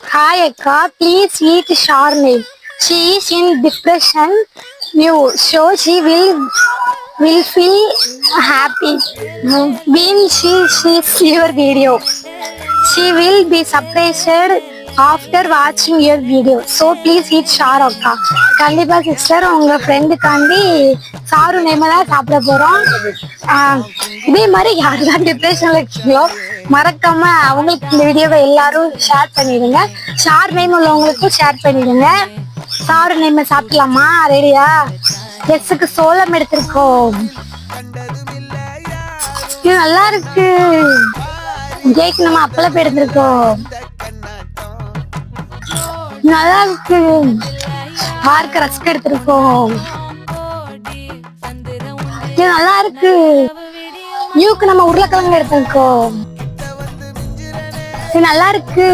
Hi Akka, please eat Sharni. She is in depression. You so she will feel happy when she sees your video. She will be surprised after watching your video. So please eat Shar Akka. கண்டிப்பா sister உங்க ஃப்ரெண்டுக்காண்டி sir நேம தான் சாப்பிட போறோம். இதே மாதிரி யாரெல்லாம் டிப்ரெஷன்ல இருக்கீங்களோ மறக்காம அவங்களுக்கு இந்த வீடியோவை எல்லாரும் ஷேர் பண்ணிடுங்க. ஷார் நேம் உள்ளவங்களுக்கும் ஷேர் பண்ணிடுங்க. சாரு நேம சாப்பிடலாமா? ரெடியா? எஸ்ஸுக்கு சோளம் எடுத்திருக்கோம். இது நல்லா இருக்கு. ஜெய்க்கு நம்ம அப்பளம் எடுத்திருக்கோம். நல்லா இருக்கு. பார்க்க ரஸ்க் எடுத்திருக்கோம். இது நல்லா இருக்கு. யூக்கு நம்ம உருளைக்கிழங்கு எடுத்திருக்கோம். இது நல்லா இருக்கு.